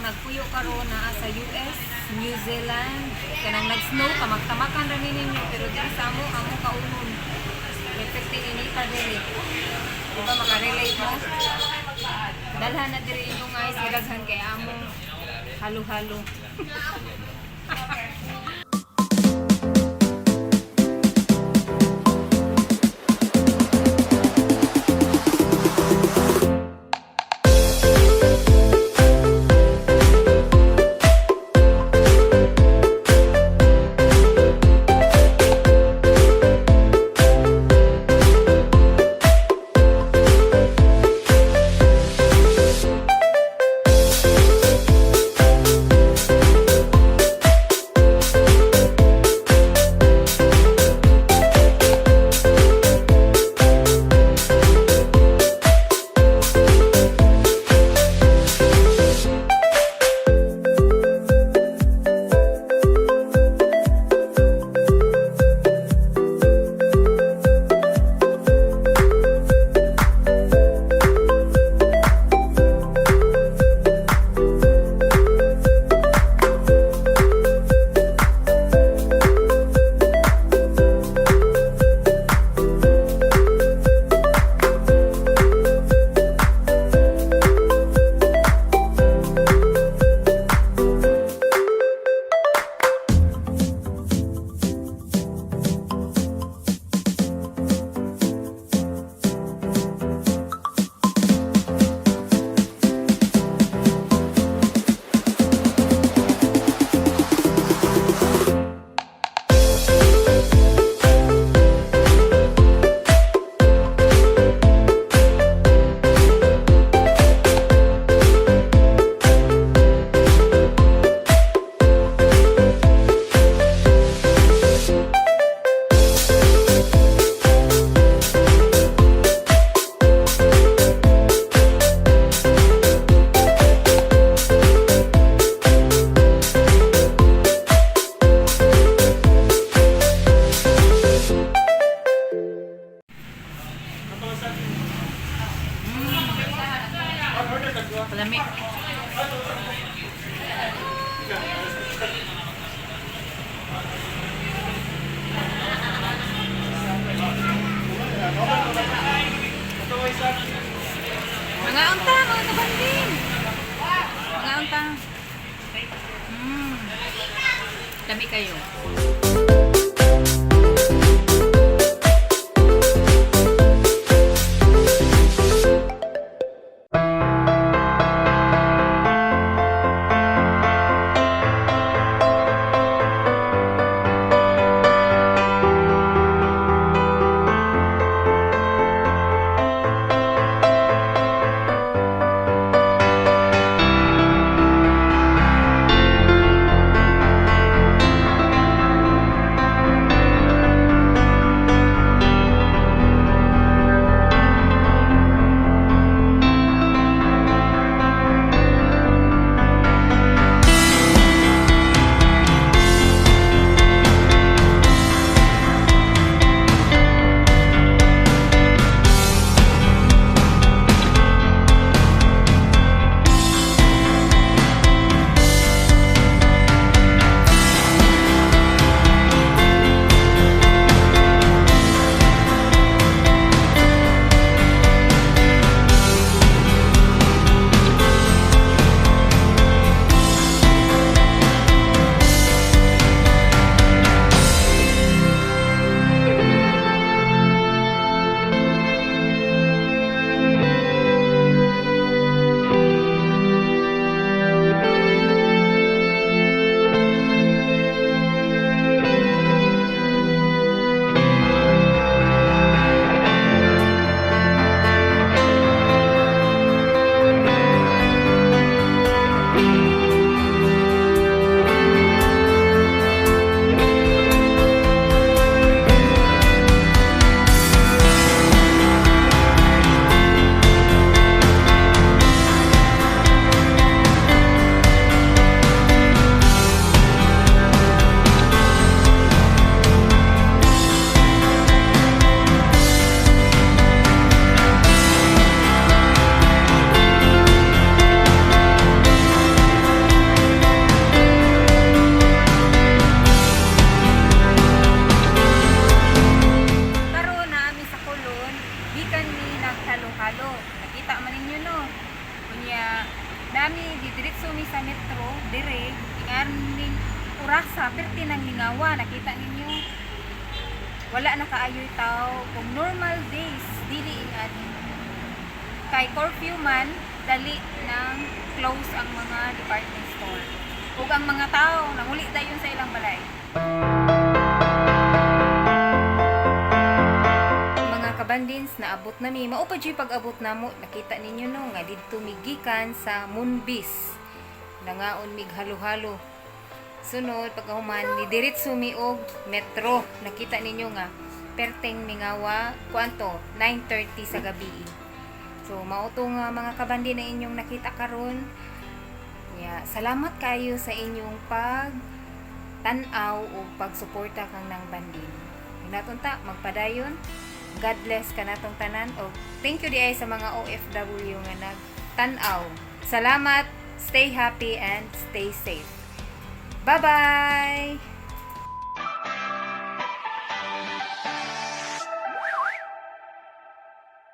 nagpuyo karon na sa US, New Zealand, kanang nag-snow kamagtamakan ra ninyo pero diri sa amo kaunon. Perfectly inita diri. Di ba makarelate mo? Dalhan na diri inyong guys, gidaghan kay amo halo-halo. Palami. Mga unta, mga kabanding. Mga unta. Lami kayo. kami didiretso mi sa metro dire ning urasa perti nang lingawa nakita ninyo wala na kaayoy tao kung normal days dili ingad kay curfew man dali nang close ang mga department store ug ang mga tao nanguli dayon sa ilang balay. Kabandins na abot nami mao pa jud pag-abot namo nakita ninyo no nga didto migikan sa Moonbis nangaon mig halo-halo sunod pagkahuman ni diretso mi og metro nakita ninyo nga perteng mingawa kuanto 9:30 sa gabi so mao to nga mga kabandi na inyong nakita karon salamat kayo sa inyong pag tan-aw o pagsuporta kang nang bandin natunta magpadayon. God bless kanatong tanan o thank you diay sa mga OFW nga nagtan-aw. Salamat, stay happy and stay safe. Bye-bye!